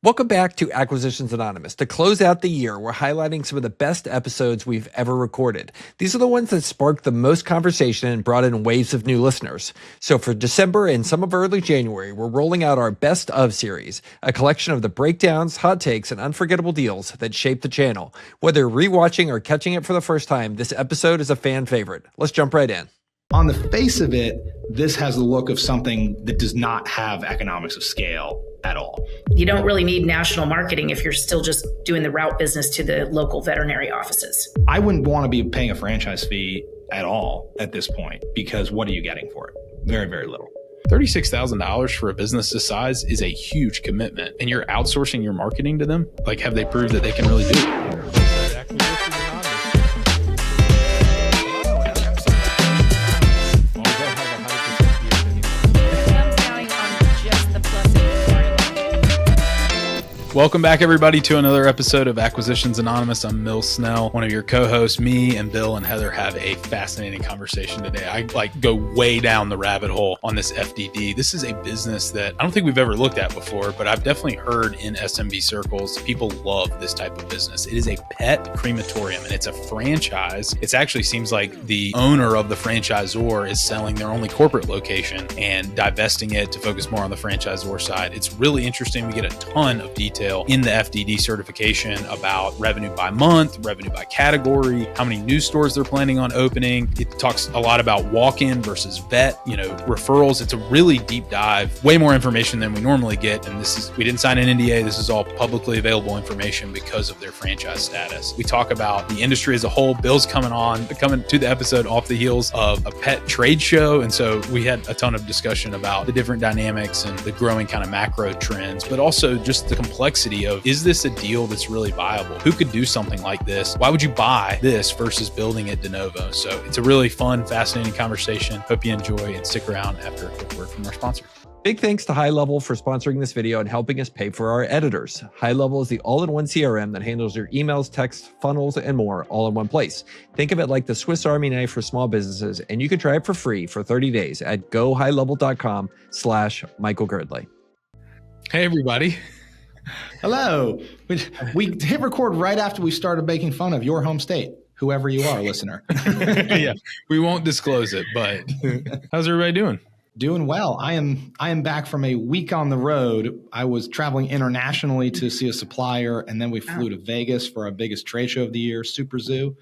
Welcome back to Acquisitions Anonymous. To close out the year, we're highlighting some of the best episodes we've ever recorded. These are the ones that sparked the most conversation and brought in waves of new listeners. So for December and some of early January, we're rolling out our Best Of series, a collection of the breakdowns, hot takes, and unforgettable deals that shaped the channel. Whether rewatching or catching it for the first time, this episode is a fan favorite. Let's jump right in. On the face of it, this has the look of something that does not have economics of scale at all. You don't really need national marketing if you're still just doing the route business to the local veterinary offices. I wouldn't want to be paying a franchise fee at all at this point, because what are you getting for it? Very, very little. $36,000 for a business this size is a huge commitment, and you're outsourcing your marketing to them. Like, have they proved that they can really do it? Welcome back, everybody, to another episode of Acquisitions Anonymous. I'm Mill Snell, one of your co-hosts. Me and Bill and Heather have a fascinating conversation today. I go way down the rabbit hole on this FDD. This is a business that I don't think we've ever looked at before, but I've definitely heard in SMB circles, people love this type of business. It is a pet crematorium, and it's a franchise. It actually seems like the owner of the franchisor is selling their only corporate location and divesting it to focus more on the franchisor side. It's really interesting. We get a ton of detail in the FDD certification about revenue by month, revenue by category, how many new stores they're planning on opening. It talks a lot about walk-in versus vet, referrals. It's a really deep dive, way more information than we normally get. And we didn't sign an NDA. This is all publicly available information because of their franchise status. We talk about the industry as a whole. Bill's coming to the episode off the heels of a pet trade show. And so we had a ton of discussion about the different dynamics and the growing kind of macro trends, but also just the complexity of, is this a deal that's really viable? Who could do something like this? Why would you buy this versus building it de novo? So it's a really fun, fascinating conversation. Hope you enjoy and stick around after a quick word from our sponsor. Big thanks to High Level for sponsoring this video and helping us pay for our editors. High Level is the all-in-one CRM that handles your emails, texts, funnels, and more all in one place. Think of it like the Swiss Army knife for small businesses, and you can try it for free for 30 days at gohighlevel.com/Michael Girdley. Hey, everybody. Hello. We hit record right after we started making fun of your home state, whoever you are, listener. Yeah, we won't disclose it, but how's everybody doing? Doing well. I am back from a week on the road. I was traveling internationally to see a supplier, and then we flew to Vegas for our biggest trade show of the year, Super Zoo,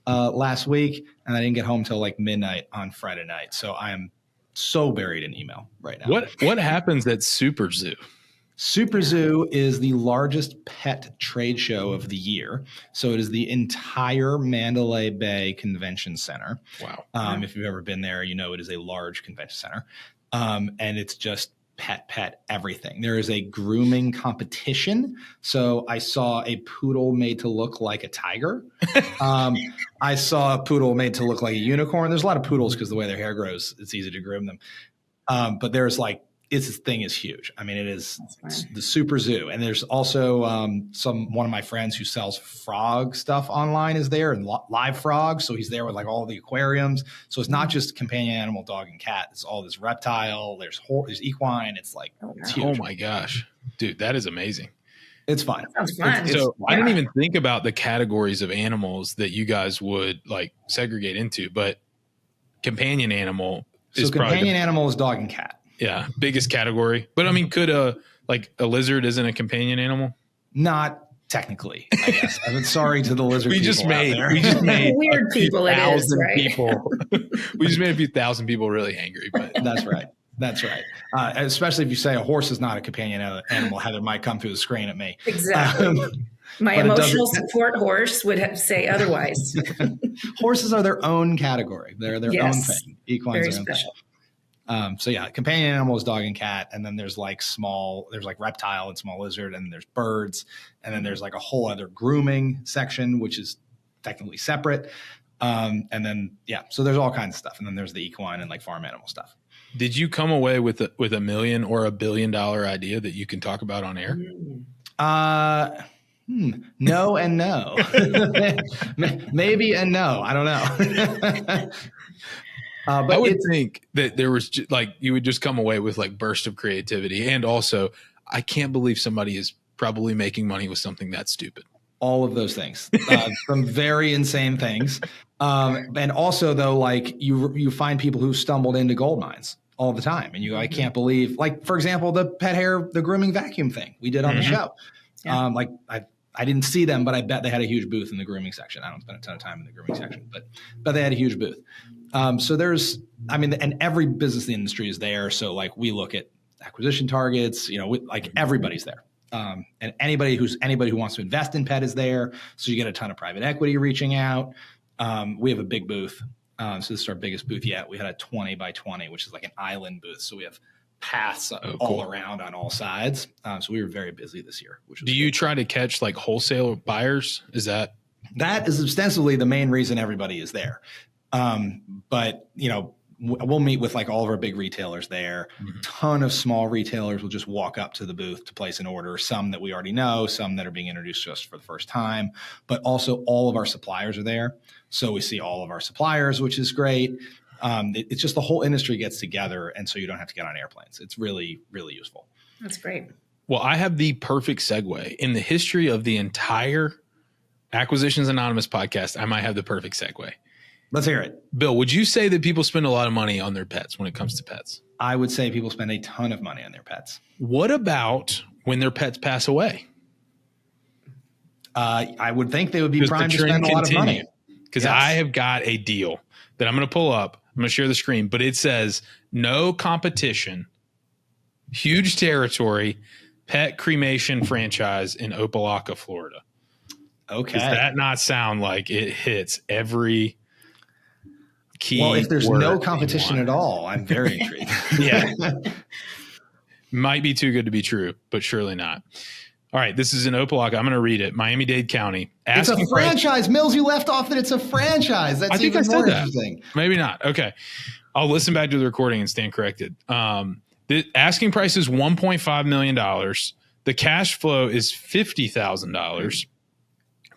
last week, and I didn't get home till like midnight on Friday night. So I am so buried in email right now. What happens at Super Zoo? Super Zoo is the largest pet trade show of the year. So it is the entire Mandalay Bay Convention Center. Wow. If you've ever been there, you know it is a large convention center. And it's just pet everything. There is a grooming competition. So I saw a poodle made to look like a tiger. I saw a poodle made to look like a unicorn. There's a lot of poodles because the way their hair grows, it's easy to groom them. But there's this thing is huge. I mean, it's the Super Zoo. And there's also one of my friends who sells frog stuff online is there, and live frogs. So he's there with all the aquariums. So it's not just companion animal, dog and cat. It's all this reptile. There's equine. It's it's huge. Oh my gosh, dude, that is amazing. It's fun. That sounds fun. So I didn't even think about the categories of animals that you guys would segregate into, but companion animal is companion animal is dog and cat. Yeah, biggest category. But I mean, could a lizard isn't a companion animal? Not technically, I guess. I'm sorry to the lizard we people just made weird people. It is right. We just made a few thousand people really angry. But that's right. Especially if you say a horse is not a companion animal, Heather might come through the screen at me. Exactly. My emotional support horse would have to say otherwise. Horses are their own category. They're their own thing. Equines very are their special. Own thing. So yeah, companion animal is dog and cat, and then there's reptile and small lizard, and there's birds, and then there's a whole other grooming section, which is technically separate. And then so there's all kinds of stuff, and then there's the equine and farm animal stuff. Did you come away with a $1 million or $1 billion idea that you can talk about on air? No and no. Maybe and no. I don't know. But I would think that there was you would just come away with burst of creativity. And also, I can't believe somebody is probably making money with something that's stupid. All of those things, some very insane things. And also though, like you find people who stumbled into gold mines all the time. And I can't believe, like, for example, the pet hair, the grooming vacuum thing we did on the show. Yeah. Like I didn't see them, but I bet they had a huge booth in the grooming section. I don't spend a ton of time in the grooming section, but they had a huge booth. So and every business in the industry is there. So like we look at acquisition targets, like everybody's there. And anybody who wants to invest in pet is there. So you get a ton of private equity reaching out. We have a big booth. So this is our biggest booth yet. We had a 20 by 20, which is like an island booth. So we have paths all around on all sides. So we were very busy this year. Do you try to catch like wholesale buyers? That is ostensibly the main reason everybody is there. But we'll meet with like all of our big retailers there. Ton of small retailers will just walk up to the booth to place an order. Some that we already know, some that are being introduced to us for the first time, but also all of our suppliers are there. So we see all of our suppliers, which is great. It's just the whole industry gets together. And so you don't have to get on airplanes. It's really, really useful. That's great. Well, I have the perfect segue in the history of the entire Acquisitions Anonymous podcast. I might have the perfect segue. Let's hear it. Bill, would you say that people spend a lot of money on their pets when it comes to pets? I would say people spend a ton of money on their pets. What about when their pets pass away? I would think they would be primed to spend a lot of money. Because I have got a deal that I'm going to pull up. I'm going to share the screen, but it says no competition, huge territory, pet cremation franchise in Opelika, Florida. Okay. Does that not sound like it hits every key? Well, if there's no competition at all, I'm very intrigued. Yeah. Might be too good to be true, but surely not. All right. This is in Opelika. I'm going to read it. Miami-Dade County. It's a franchise. Mills, you left off that it's a franchise. That's even more interesting. Maybe not. Okay. I'll listen back to the recording and stand corrected. The asking price is $1.5 million. The cash flow is $50,000.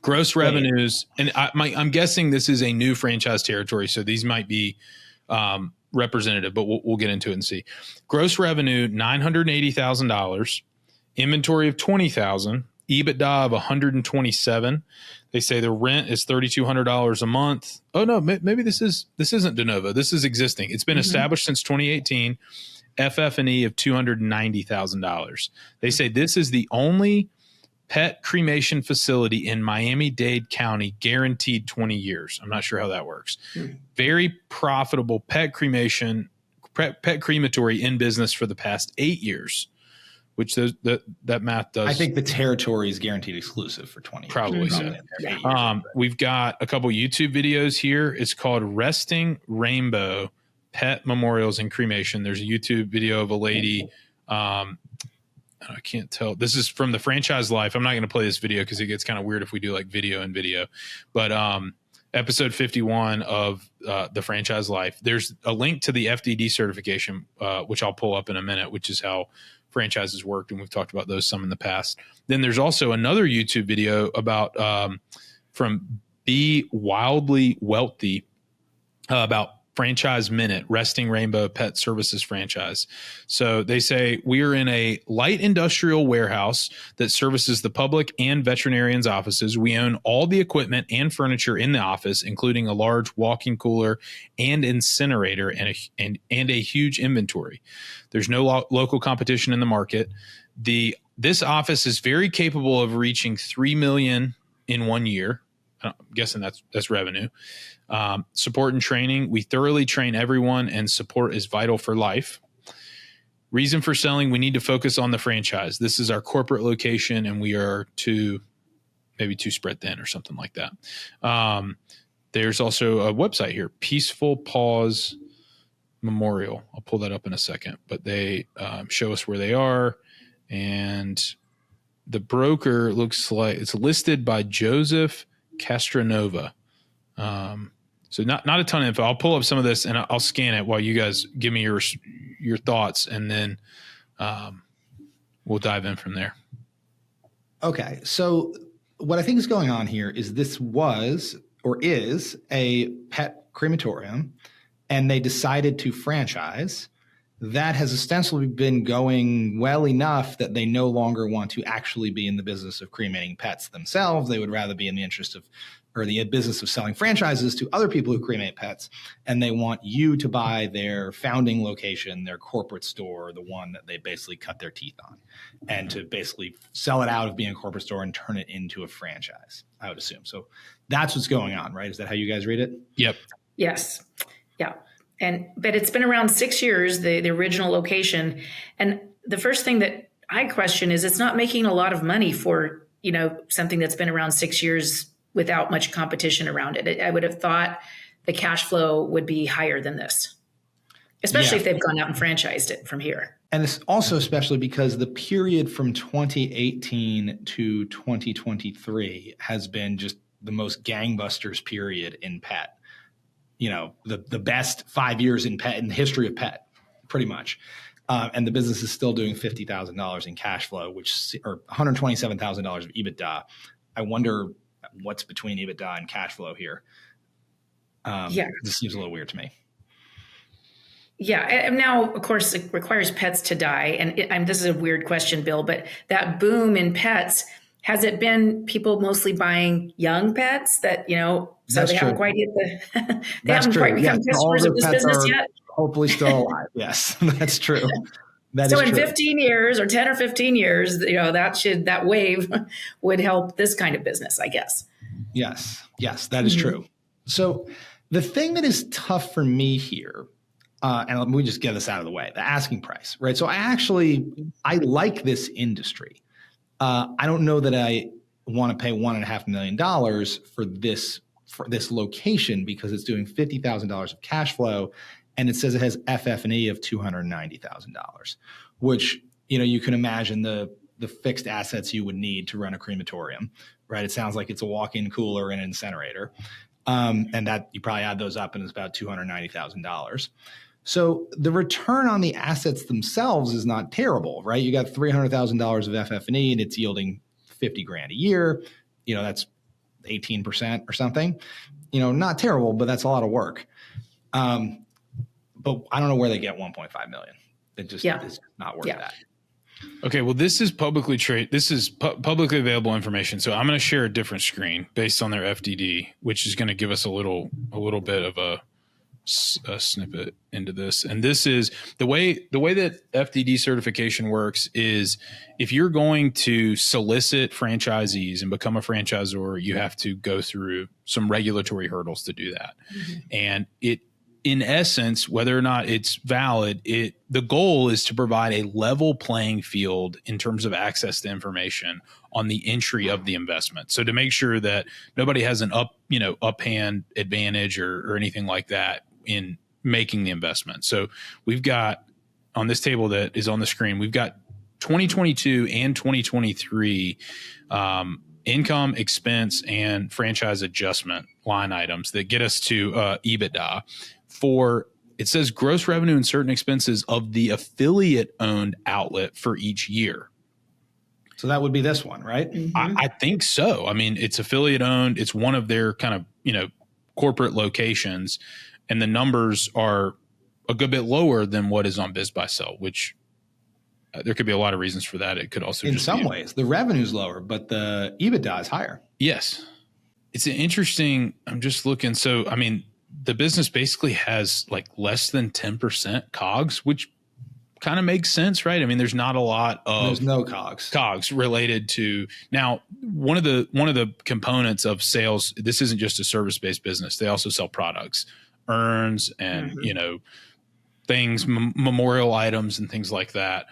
Gross revenues, and I'm guessing this is a new franchise territory, so these might be representative, but we'll get into it and see. Gross revenue, $980,000. Inventory of $20,000. EBITDA of $127,000. They say the rent is $3,200 a month. Oh no, maybe this isn't de novo. This is existing. It's been established since 2018. FF&E of $290,000. They say this is the only pet cremation facility in Miami-Dade County, guaranteed 20 years. I'm not sure how that works. Very profitable pet crematory in business for the past 8 years, which that math does. I think the territory is guaranteed exclusive for 20 years. Probably so. We've got a couple YouTube videos here. It's called Resting Rainbow Pet Memorials and Cremation. There's a YouTube video of a lady. I can't tell. This is from the franchise life. I'm not going to play this video because it gets kind of weird if we do like video and video. But episode 51 of the franchise life, there's a link to the FDD certification, which I'll pull up in a minute, which is how franchises worked. And we've talked about those some in the past. Then there's also another YouTube video about from Be Wildly Wealthy about Franchise Minute, Resting Rainbow Pet Services franchise. So they say, we are in a light industrial warehouse that services the public and veterinarians' offices. We own all the equipment and furniture in the office, including a large walk-in cooler and incinerator and a huge inventory. There's no local competition in the market. This office is very capable of reaching $3 million in 1 year. I'm guessing that's revenue. Support and training. We thoroughly train everyone, and support is vital for life. Reason for selling, we need to focus on the franchise. This is our corporate location, and we are maybe too spread thin or something like that. There's also a website here, Peaceful Pause Memorial. I'll pull that up in a second, but they show us where they are, and the broker looks like it's listed by Joseph Castronova. So not a ton of info. I'll pull up some of this and I'll scan it while you guys give me your thoughts, and then we'll dive in from there. Okay. So what I think is going on here is this was or is a pet crematorium, and they decided to franchise. that has ostensibly been going well enough that they no longer want to actually be in the business of cremating pets themselves. They would rather be in the interest of, or the business of selling franchises to other people who cremate pets. And they want you to buy their founding location, their corporate store, the one that they basically cut their teeth on, and to basically sell it out of being a corporate store and turn it into a franchise, I would assume. So that's what's going on, right? Is that how you guys read it? Yep. Yes. Yeah. But it's been around 6 years, the original location. And the first thing that I question is it's not making a lot of money for, something that's been around 6 years without much competition around it. I would have thought the cash flow would be higher than this, especially if they've gone out and franchised it from here. And it's also especially because the period from 2018 to 2023 has been just the most gangbusters period in pet. The best 5 years in pet in the history of pet, pretty much. And the business is still doing $50,000 in cash flow, or $127,000 of EBITDA. I wonder what's between EBITDA and cash flow here. This seems a little weird to me. Yeah. And now, of course, it requires pets to die. And this is a weird question, Bill, but that boom in pets, has it been people mostly buying young pets that, so That's they true. haven't quite hit they That's haven't true. quite become customers of this business yet? Hopefully still alive. Yes, that's true. So in 15 years or 10 or 15 years, that wave would help this kind of business, I guess. Yes, that is true. So the thing that is tough for me here, and let me just get this out of the way, the asking price, right? So I like this industry. I don't know that I want to pay $1.5 million for this location because it's doing $50,000 of cash flow. And it says it has FF&E of $290,000, which, you can imagine the fixed assets you would need to run a crematorium, right? It sounds like it's a walk-in cooler and an incinerator. And that you probably add those up and it's about $290,000. So the return on the assets themselves is not terrible, right? You got $300,000 of FF&E and it's yielding $50,000 a year. That's 18% or something, not terrible, but that's a lot of work. But I don't know where they get 1.5 million. It just is not worth that. Okay, well, this is publicly publicly available information. So I'm going to share a different screen based on their FDD, which is going to give us a little bit of a snippet into this. And this is the way that FDD certification works is if you're going to solicit franchisees and become a franchisor, you have to go through some regulatory hurdles to do that. Mm-hmm. And in essence, whether or not it's valid, the goal is to provide a level playing field in terms of access to information on the entry of the investment. So to make sure that nobody has an uphand advantage or anything like that in making the investment. So we've got on this table that is on the screen, we've got 2022 and 2023 income, expense, and franchise adjustment line items that get us to EBITDA. It says gross revenue and certain expenses of the affiliate owned outlet for each year. So that would be this one, right? Mm-hmm. I think so. I mean, it's affiliate owned. It's one of their kind of, corporate locations, and the numbers are a good bit lower than what is on Biz Buy Sell, which there could be a lot of reasons for that. It could also in some ways the revenue's lower, but the EBITDA is higher. Yes. It's an interesting, I'm just looking. So, I mean, the business basically has like less than 10% COGS, which kind of makes sense, right? I mean, there's not a lot of there's no COGS related to now. One of the components of sales, this isn't just a service-based business. They also sell products, urns and, things, memorial items and things like that.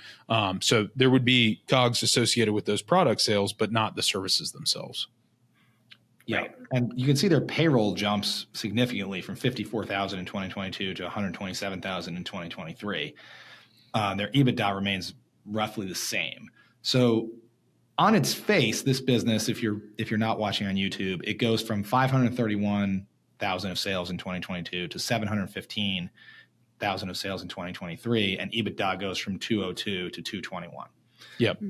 So there would be COGS associated with those product sales, but not the services themselves. Yeah. Right. And you can see their payroll jumps significantly from 54,000 in 2022 to 127,000 in 2023. Their EBITDA remains roughly the same. So on its face, this business, if you're not watching on YouTube, it goes from 531,000 of sales in 2022 to 715,000 of sales in 2023, and EBITDA goes from 202 to 221. Yep.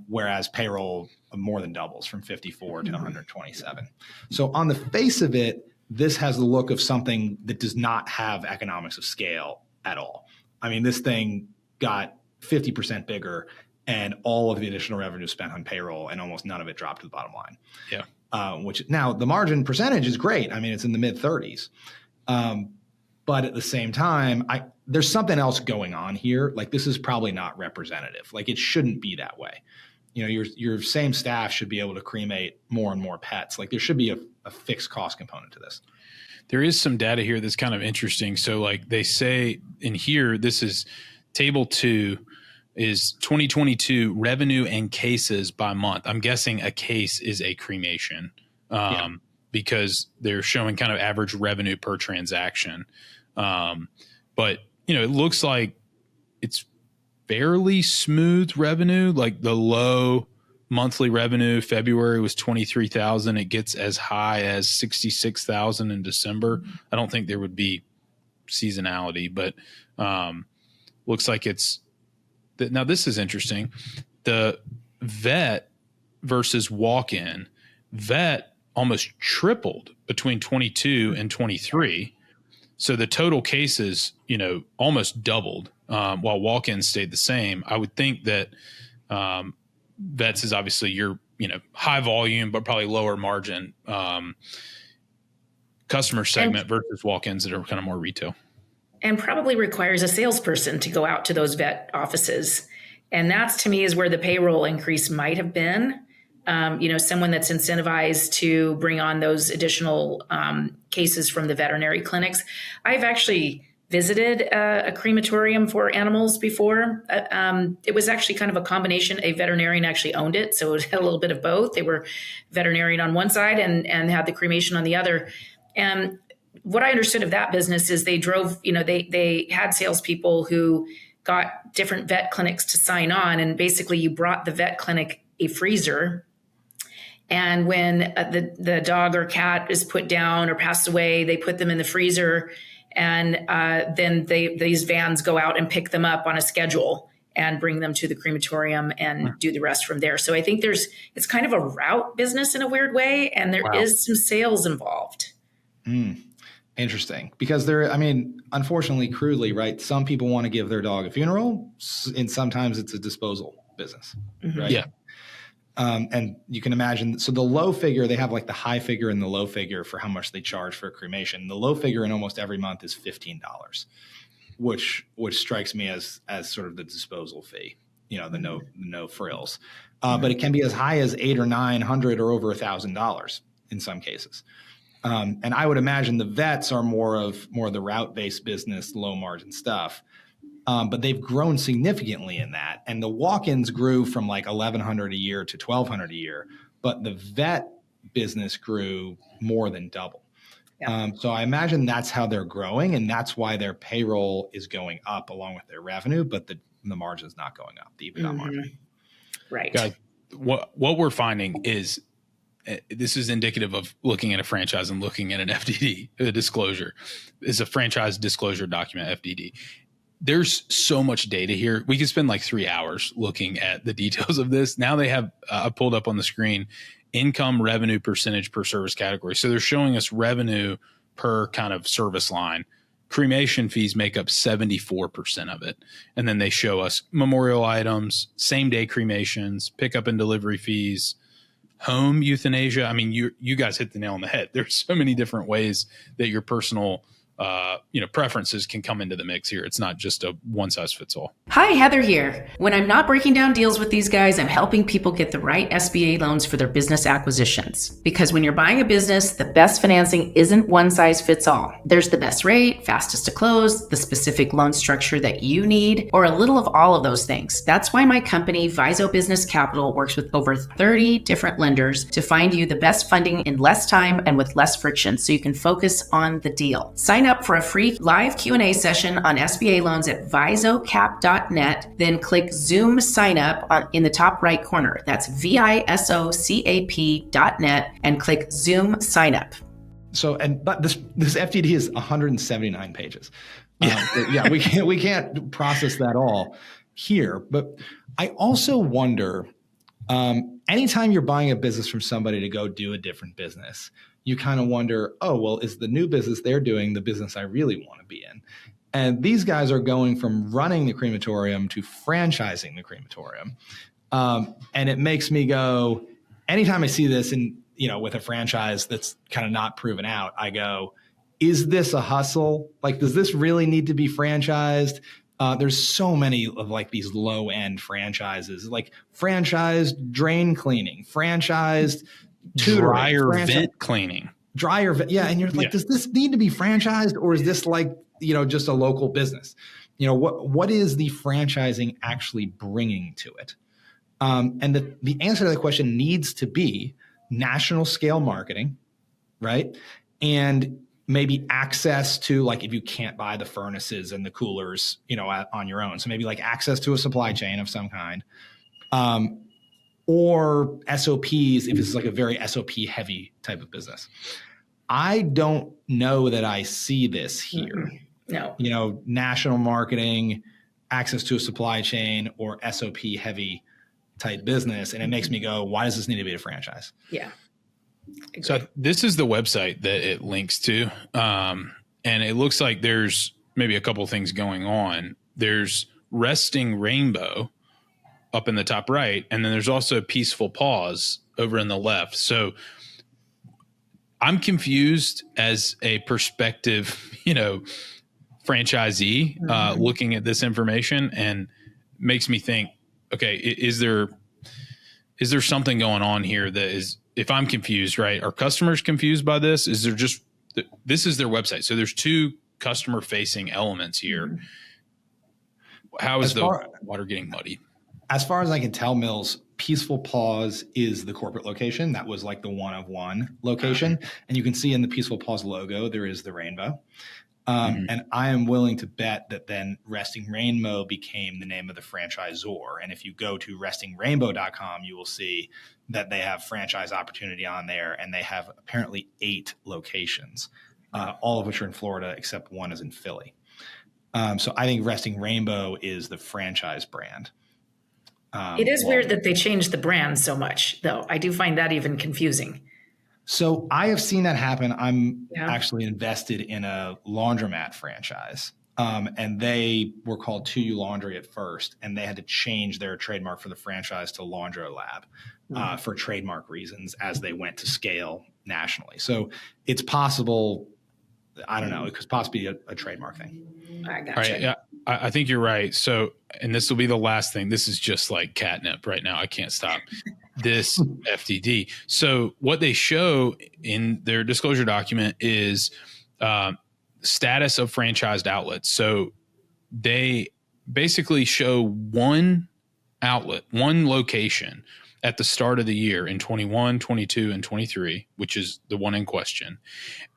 Whereas payroll more than doubles from 54 to 127. So on the face of it, this has the look of something that does not have economics of scale at all. I mean, this thing got 50% bigger, and all of the additional revenue spent on payroll, and almost none of it dropped to the bottom line. Yeah. Which now the margin percentage is great. I mean, it's in the mid 30s. But at the same time, there's something else going on here. Like, this is probably not representative. Like, it shouldn't be that way. You know, your same staff should be able to cremate more and more pets. Like, there should be a fixed cost component to this. There is some data here that's kind of interesting. So like they say in here, this is table 2 is 2022 revenue and cases by month. I'm guessing a case is a cremation because they're showing kind of average revenue per transaction. But, you know, it looks like it's fairly smooth revenue. Like the low monthly revenue, February was 23,000. It gets as high as 66,000 in December. I don't think there would be seasonality, but looks like it's now this is interesting. The vet versus walk-in, vet almost tripled between 22 and 23. So the total cases, you know, almost doubled while walk-ins stayed the same. I would think that vets is obviously your, you know, high volume, but probably lower margin customer segment versus walk-ins that are kind of more retail. And probably requires a salesperson to go out to those vet offices. And that's, to me, is where the payroll increase might have been. You know, someone that's incentivized to bring on those additional cases from the veterinary clinics. I've actually visited a crematorium for animals before. It was actually kind of a combination. A veterinarian actually owned it, so it had a little bit of both. They were veterinarian on one side and had the cremation on the other. And what I understood of that business is they drove, you know, they had salespeople who got different vet clinics to sign on, and basically you brought the vet clinic a freezer. And when the dog or cat is put down or passed away, they put them in the freezer. And then these vans go out and pick them up on a schedule and bring them to the crematorium and do the rest from there. So I think it's kind of a route business in a weird way, and there is some sales involved. Interesting. Because unfortunately, crudely, right, some people want to give their dog a funeral, and sometimes it's a disposal business, right? Yeah. And you can imagine, so the low figure, they have like the high figure and the low figure for how much they charge for a cremation. The low figure in almost every month is $15, which strikes me as sort of the disposal fee, you know, the no frills. But it can be as high as $800 or $900 or over $1,000 in some cases. And I would imagine the vets are more of the route-based business, low margin stuff. But they've grown significantly in that. And the walk-ins grew from like $1,100 a year to $1,200 a year. But the vet business grew more than double. Yeah. So I imagine that's how they're growing. And that's why their payroll is going up along with their revenue. But the margin's not going up, the EBITDA margin. Right. Guys, what we're finding is this is indicative of looking at a franchise and looking at an FDD, a disclosure. Is a franchise disclosure document, FDD. There's so much data here. We could spend like 3 hours looking at the details of this. Now they have pulled up on the screen income revenue percentage per service category. So they're showing us revenue per kind of service line. Cremation fees make up 74% of it. And then they show us memorial items, same day cremations, pickup and delivery fees, home euthanasia. I mean, you guys hit the nail on the head. There's so many different ways that your personal preferences can come into the mix here. It's not just a one size fits all. Hi, Heather here. When I'm not breaking down deals with these guys, I'm helping people get the right SBA loans for their business acquisitions. Because when you're buying a business, the best financing isn't one size fits all. There's the best rate, fastest to close, the specific loan structure that you need, or a little of all of those things. That's why my company, Viso Business Capital, works with over 30 different lenders to find you the best funding in less time and with less friction so you can focus on the deal. Sign up for a free live Q&A session on SBA loans at visocap.net, then click Zoom sign up in the top right corner. That's visocap.net and click Zoom sign up. So, but this FDD is 179 pages. We can't process that all here. But I also wonder, anytime you're buying a business from somebody to go do a different business, you kind of wonder, oh, well, is the new business they're doing the business I really want to be in? And these guys are going from running the crematorium to franchising the crematorium. And it makes me go, anytime I see this in, with a franchise that's kind of not proven out, I go, is this a hustle? Like, does this really need to be franchised? There's so many of like these low end franchises, like franchised drain cleaning, franchised dryer vent cleaning, yeah. And you're like, does this need to be franchised, or is this like, just a local business? What is the franchising actually bringing to it? And the answer to that question needs to be national scale marketing, right? And maybe access to, like, if you can't buy the furnaces and the coolers, on your own. So maybe like access to a supply chain of some kind, or SOPs if it's like a very SOP heavy type of business. I don't know that I see this here. No. National marketing, access to a supply chain, or SOP heavy type business. And it makes me go, why does this need to be a franchise? Yeah. So this is the website that it links to. And it looks like there's maybe a couple of things going on. There's Resting Rainbow up in the top right. And then there's also Peaceful Pause over in the left. So I'm confused as a prospective, franchisee, looking at this information, and makes me think, okay, is there something going on here that is, if I'm confused, right? Are customers confused by this? Is there just, this is their website. So there's two customer facing elements here. How is the water getting muddy? As far as I can tell, Mills, Peaceful Pause is the corporate location. That was like the one of one location. And you can see in the Peaceful Pause logo, there is the rainbow. And I am willing to bet that then Resting Rainbow became the name of the franchisor. And if you go to restingrainbow.com, you will see that they have franchise opportunity on there, and they have apparently 8 locations, all of which are in Florida, except one is in Philly. So I think Resting Rainbow is the franchise brand. It is weird that they changed the brand so much, though. I do find that even confusing. So I have seen that happen. I'm actually invested in a laundromat franchise. And they were called 2U Laundry at first, and they had to change their trademark for the franchise to Laundro Lab for trademark reasons as they went to scale nationally. So it's possible, I don't know, it could possibly be a trademark thing. I gotcha. All right, yeah, I think you're right. So, and this will be the last thing. This is just like catnip right now. I can't stop this FDD. So what they show in their disclosure document is status of franchised outlets. So they basically show one outlet, one location at the start of the year in 21, 22, and 23, which is the one in question.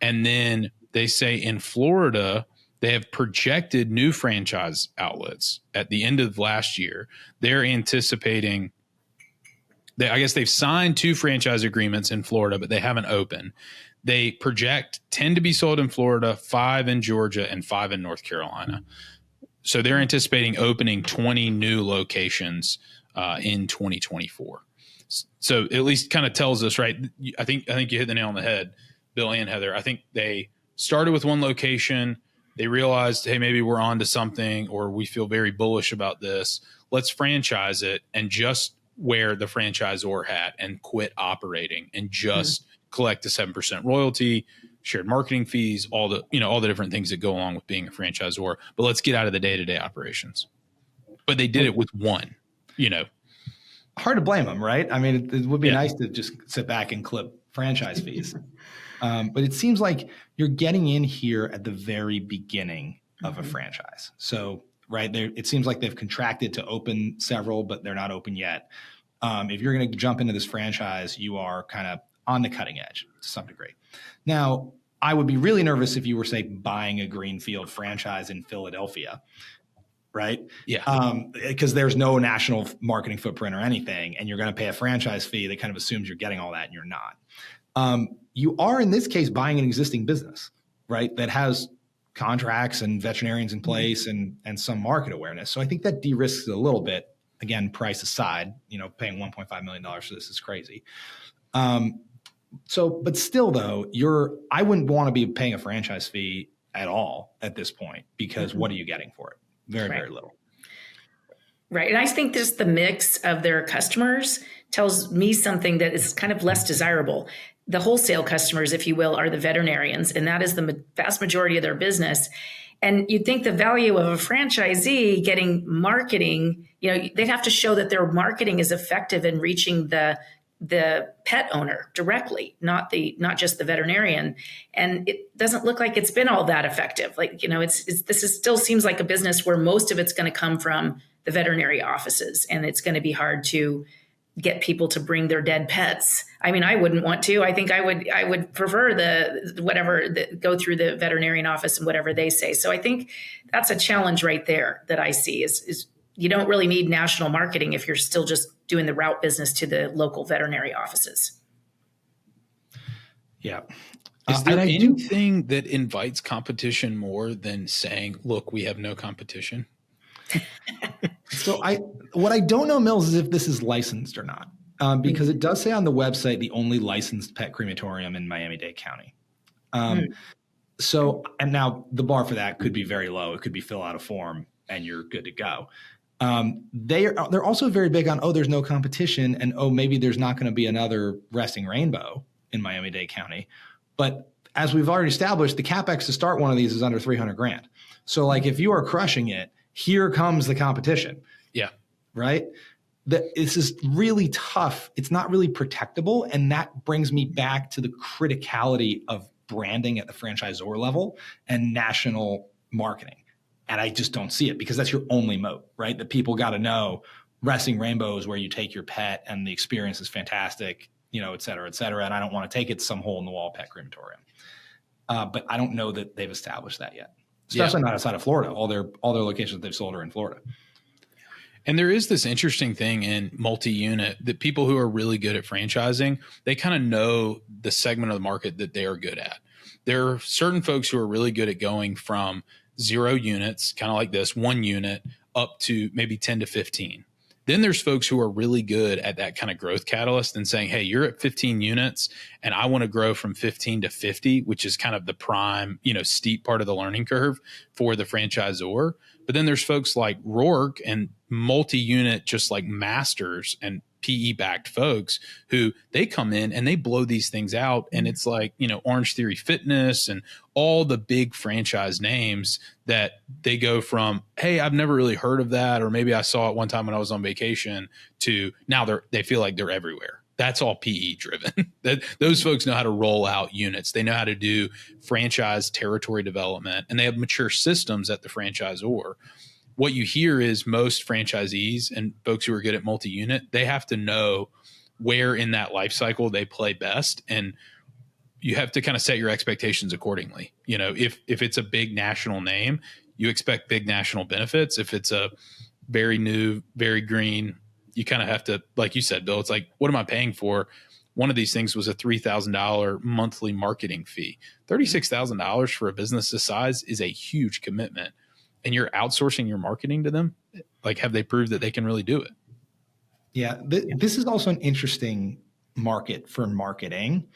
And then they say in Florida, they have projected new franchise outlets at the end of last year. They're anticipating, I guess they've signed 2 franchise agreements in Florida, but they haven't opened. They project 10 to be sold in Florida, 5 in Georgia, and 5 in North Carolina. So they're anticipating opening 20 new locations in 2024. So at least kind of tells us, right? I think you hit the nail on the head, Bill and Heather. I think they started with one location. They realized, hey, maybe we're on to something, or we feel very bullish about this. Let's franchise it and just wear the franchisor hat and quit operating and just collect the 7% royalty, shared marketing fees, all the different things that go along with being a franchisor. But let's get out of the day-to-day operations. But they did it with one, Hard to blame them, right? I mean, it would be nice to just sit back and clip franchise fees. But it seems like you're getting in here at the very beginning of a franchise. So, right there, it seems like they've contracted to open several, but they're not open yet. If you're going to jump into this franchise, you are kind of on the cutting edge to some degree. Now, I would be really nervous if you were, say, buying a greenfield franchise in Philadelphia, right? Yeah. Because there's no national marketing footprint or anything, and you're going to pay a franchise fee that kind of assumes you're getting all that, and you're not. You are, in this case, buying an existing business, right, that has contracts and veterinarians in place and some market awareness. So I think that de-risks it a little bit. Again, price aside, paying $1.5 million for this is crazy. But still, though, I wouldn't want to be paying a franchise fee at all at this point, because what are you getting for it? Very little. Right. And I think just the mix of their customers tells me something that is kind of less desirable. The wholesale customers, if you will, are the veterinarians, and that is the vast majority of their business. And you'd think the value of a franchisee getting marketing, they'd have to show that their marketing is effective in reaching the pet owner directly, not just the veterinarian. And it doesn't look like it's been all that effective. Still seems like a business where most of it's going to come from the veterinary offices, and it's going to be hard to get people to bring their dead pets. I mean, I wouldn't want to. I think I would prefer go through the veterinarian office and whatever they say. So I think that's a challenge right there that I see is you don't really need national marketing if you're still just doing the route business to the local veterinary offices. Yeah. Is there anything that invites competition more than saying, look, we have no competition? So what I don't know, Mills, is if this is licensed or not, because it does say on the website the only licensed pet crematorium in Miami-Dade County. So, and now the bar for that could be very low. It could be fill out a form and you're good to go. They're also very big on, there's no competition, and maybe there's not going to be another Resting Rainbow in Miami-Dade County. But as we've already established, the CapEx to start one of these is under $300,000. So like if you are crushing it, here comes the competition. Yeah. Right? This is really tough. It's not really protectable. And that brings me back to the criticality of branding at the franchisor level and national marketing. And I just don't see it, because that's your only moat, right? That people got to know Resting Rainbow is where you take your pet and the experience is fantastic, et cetera, et cetera. And I don't want to take it to some hole in the wall pet crematorium. But I don't know that they've established that yet. Especially not outside of Florida. All their locations they've sold are in Florida. And there is this interesting thing in multi-unit that people who are really good at franchising, they kind of know the segment of the market that they are good at. There are certain folks who are really good at going from 0 units, kind of like this, 1 unit, up to maybe 10 to 15. Then there's folks who are really good at that kind of growth catalyst and saying, hey, you're at 15 units and I want to grow from 15 to 50, which is kind of the prime, steep part of the learning curve for the franchisor. But then there's folks like Rourke and multi-unit, just like masters and PE-backed folks who they come in and they blow these things out. And it's like, Orange Theory Fitness and all the big franchise names that they go from, hey, I've never really heard of that, or maybe I saw it one time when I was on vacation, to now they feel like they're everywhere. That's all PE driven. Those folks know how to roll out units. They know how to do franchise territory development, and they have mature systems at the franchisor. What you hear is most franchisees and folks who are good at multi-unit, they have to know where in that life cycle they play best. And you have to kind of set your expectations accordingly. If it's a big national name, you expect big national benefits. If it's a very new, very green, you kind of have to, like you said, Bill, it's like, what am I paying for? One of these things was a $3,000 monthly marketing fee. $36,000 for a business this size is a huge commitment. And you're outsourcing your marketing to them. Like, have they proved that they can really do it? Yeah. This is also an interesting market for marketing.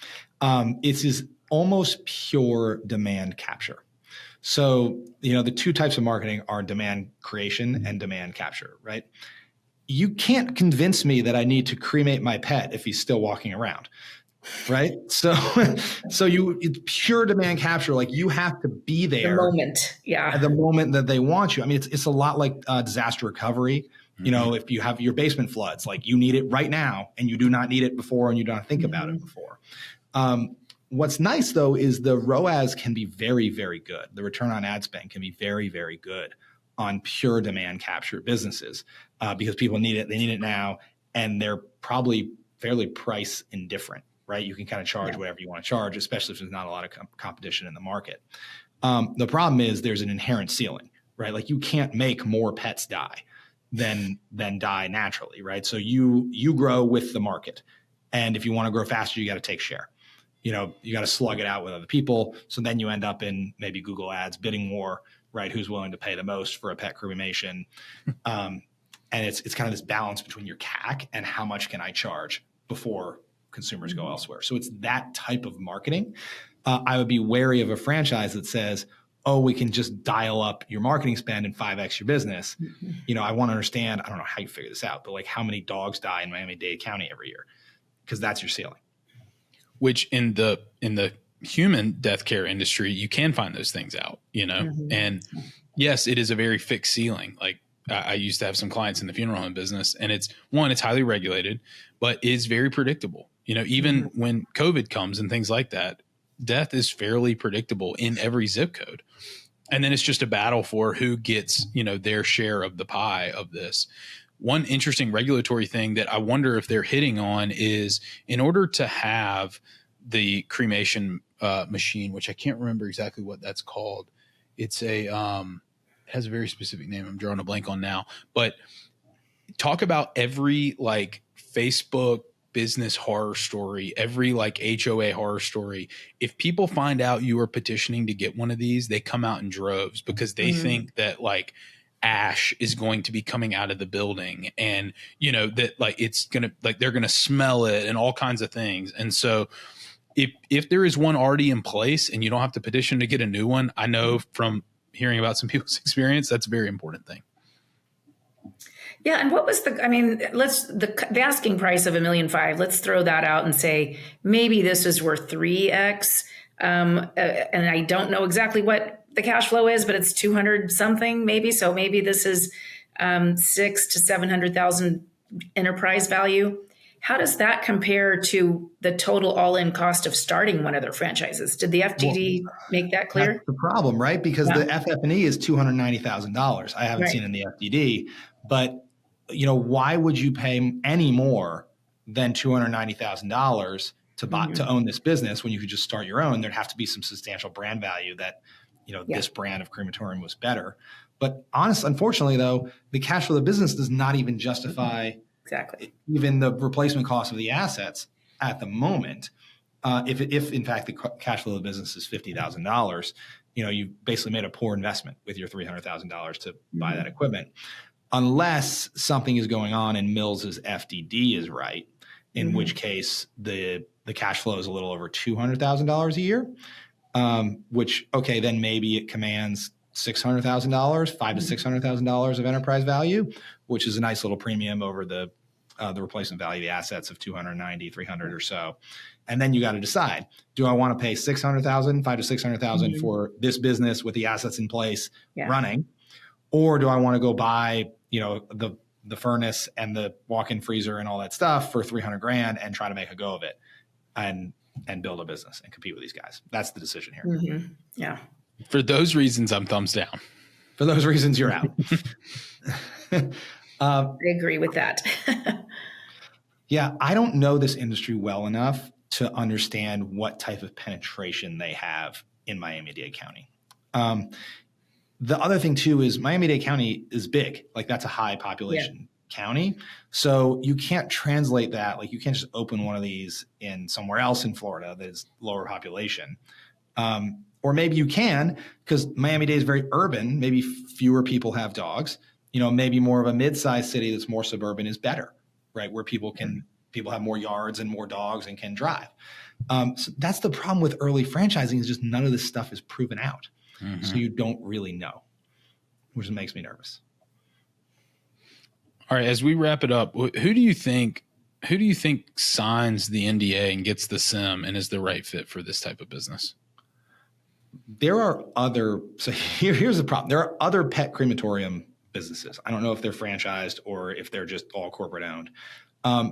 It's almost pure demand capture. So, the two types of marketing are demand creation and demand capture, right? You can't convince me that I need to cremate my pet if he's still walking around. Right. So it's pure demand capture. Like, you have to be there. The moment. Yeah. At the moment that they want you. I mean, it's a lot like disaster recovery. If you have your basement floods, like, you need it right now and you do not need it before, and you don't think about it before. What's nice though, is the ROAS can be very, very good. The return on ad spend can be very, very good on pure demand capture businesses, because people need it. They need it now. And they're probably fairly price indifferent. Right? You can kind of charge whatever you want to charge, especially if there's not a lot of competition in the market. The problem is there's an inherent ceiling, right? Like, you can't make more pets die than die naturally, right? So you grow with the market. And if you want to grow faster, you got to take share. You got to slug it out with other people. So then you end up in maybe Google Ads bidding war, right? Who's willing to pay the most for a pet cremation? And it's kind of this balance between your CAC and how much can I charge before consumers go elsewhere. So it's that type of marketing. I would be wary of a franchise that says, oh, we can just dial up your marketing spend and 5x your business. I want to understand, I don't know how you figure this out, but like how many dogs die in Miami-Dade County every year? Because that's your ceiling. Which in the human death care industry, you can find those things out, and yes, it is a very fixed ceiling. Like I used to have some clients in the funeral home business, and it's highly regulated, but it is very predictable. Even when COVID comes and things like that, death is fairly predictable in every zip code. And then it's just a battle for who gets, their share of the pie of this. One interesting regulatory thing that I wonder if they're hitting on is, in order to have the cremation machine, which I can't remember exactly what that's called. It's it has a very specific name I'm drawing a blank on now, but talk about every like Facebook business horror story, every like HOA horror story. If people find out you are petitioning to get one of these, they come out in droves because they think that like ash is going to be coming out of the building, and that like it's gonna, like they're gonna smell it and all kinds of things. And so if there is one already in place and you don't have to petition to get a new one, I know from hearing about some people's experience, that's a very important thing. Yeah. And what was the asking price of $1.5 million, let's throw that out and say, maybe this is worth 3x. And I don't know exactly what the cash flow is, but it's 200 something maybe. So maybe this is 600,000 to 700,000 enterprise value. How does that compare to the total all-in cost of starting one of their franchises? Did the FDD make that clear? That's the problem, right? Because the FF&E is $290,000. I haven't seen in the FDD, but why would you pay any more than $290,000 to own this business when you could just start your own? There'd have to be some substantial brand value that, this brand of crematorium was better. But unfortunately, though, the cash flow of the business does not even justify even the replacement cost of the assets at the moment. If in fact the cash flow of the business is $50,000, you basically made a poor investment with your $300,000 to buy that equipment. Unless something is going on and Mills's FDD is right, in which case the cash flow is a little over $200,000 a year, which, okay, then maybe it commands $600,000, $500,000 to $600,000 of enterprise value, which is a nice little premium over the replacement value of the assets of 290, 300 or so. And then you got to decide, do I want to pay $600,000, $500,000 to $600,000 for this business with the assets in place running? Or do I want to go buy, the furnace and the walk-in freezer and all that stuff for $300,000 and try to make a go of it and build a business and compete with these guys? That's the decision here. Yeah. For those reasons, I'm thumbs down. For those reasons, you're out. I agree with that. Yeah, I don't know this industry well enough to understand what type of penetration they have in Miami-Dade County. The other thing too is Miami-Dade County is big. Like that's a high population county. So you can't translate that. Like you can't just open one of these in somewhere else in Florida that is lower population. Or maybe you can, because Miami-Dade is very urban. Maybe fewer people have dogs. Maybe more of a mid-sized city that's more suburban is better, right? Where people have more yards and more dogs and can drive. So that's the problem with early franchising, is just none of this stuff is proven out. So you don't really know, which makes me nervous. All right, as we wrap it up, who do you think signs the NDA and gets the SIM and is the right fit for this type of business? There are here's the problem. There are other pet crematorium businesses. I don't know if they're franchised or if they're just all corporate owned.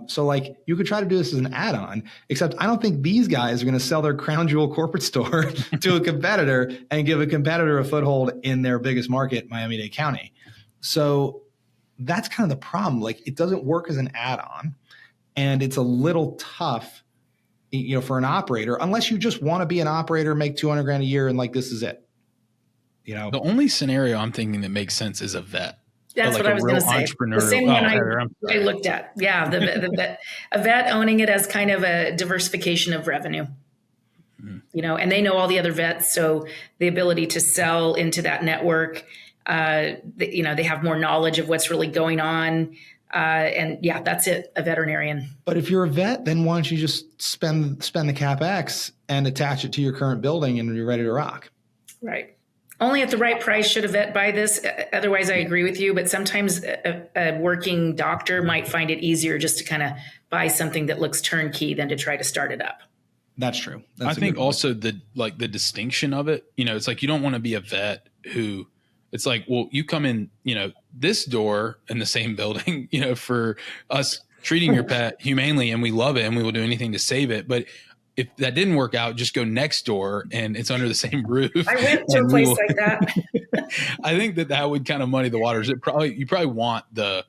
So like you could try to do this as an add-on, except I don't think these guys are going to sell their crown jewel corporate store to a competitor and give a competitor a foothold in their biggest market, Miami-Dade County. So that's kind of the problem. Like it doesn't work as an add-on, and it's a little tough, for an operator, unless you just want to be an operator, make $200,000 a year, and like this is it. The only scenario I'm thinking that makes sense is a vet. That's like what I was going to say. The same one I looked at. Yeah, the vet, a vet owning it as kind of a diversification of revenue. And they know all the other vets, so the ability to sell into that network, they have more knowledge of what's really going on. And yeah, that's it, a veterinarian. But if you're a vet, then why don't you just spend the CapEx and attach it to your current building and you're ready to rock? Right. Only at the right price should a vet buy this. Otherwise, I agree with you. But sometimes a working doctor might find it easier just to kind of buy something that looks turnkey than to try to start it up. That's true. I think also the distinction of it, it's like you don't want to be a vet who it's like, well, you come in, this door in the same building, for us treating your pet humanely and we love it and we will do anything to save it. But if that didn't work out, just go next door and it's under the same roof. I went to a place like that. I think that would kind of muddy the waters. You probably want the,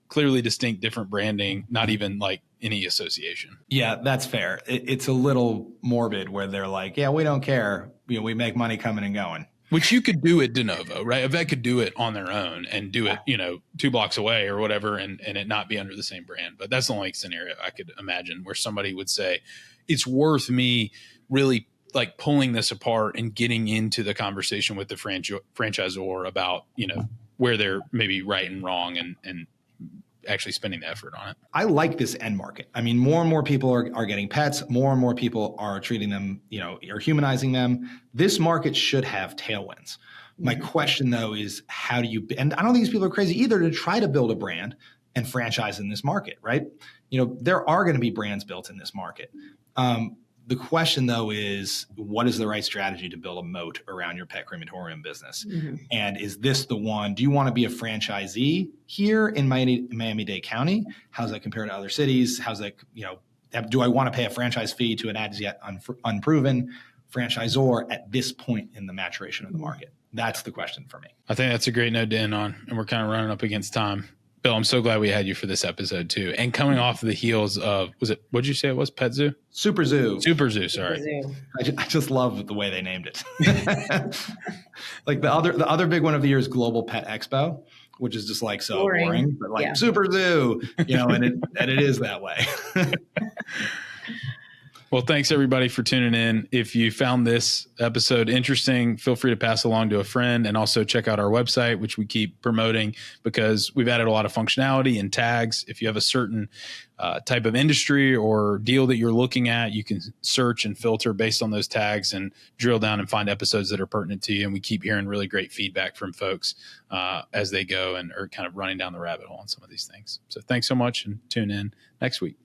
clearly distinct different branding, not even like any association. Yeah, that's fair. It's a little morbid where they're like, yeah, we don't care. We make money coming and going. Which you could do at de novo, right? A vet could do it on their own and do it, 2 blocks away or whatever, and it not be under the same brand. But that's the only scenario I could imagine where somebody would say, it's worth me really like pulling this apart and getting into the conversation with the franchisor about, where they're maybe right and wrong and actually spending the effort on it. I like this end market. I mean, more and more people are getting pets. More and more people are treating them, or humanizing them. This market should have tailwinds. My question, though, is how do you – and I don't think these people are crazy either to try to build a brand and franchise in this market, right? There are going to be brands built in this market. The question, though, is what is the right strategy to build a moat around your pet crematorium business? Mm-hmm. And is this the one? Do you want to be a franchisee here in Miami-Dade County? How's that compare to other cities? How's that, do I want to pay a franchise fee to an as yet unproven franchisor at this point in the maturation of the market? That's the question for me. I think that's a great note to end on, and we're kind of running up against time. Bill, I'm so glad we had you for this episode too. And coming off of the heels of, what'd you say it was? Pet Zoo? Super Zoo. Super Zoo, sorry. Super Zoo. I just love the way they named it. Like the other big one of the year is Global Pet Expo, which is just like so boring but like Super Zoo, and it is that way. Well, thanks everybody for tuning in. If you found this episode interesting, feel free to pass along to a friend, and also check out our website, which we keep promoting because we've added a lot of functionality and tags. If you have a certain type of industry or deal that you're looking at, you can search and filter based on those tags and drill down and find episodes that are pertinent to you. And we keep hearing really great feedback from folks as they go and are kind of running down the rabbit hole on some of these things. So thanks so much, and tune in next week.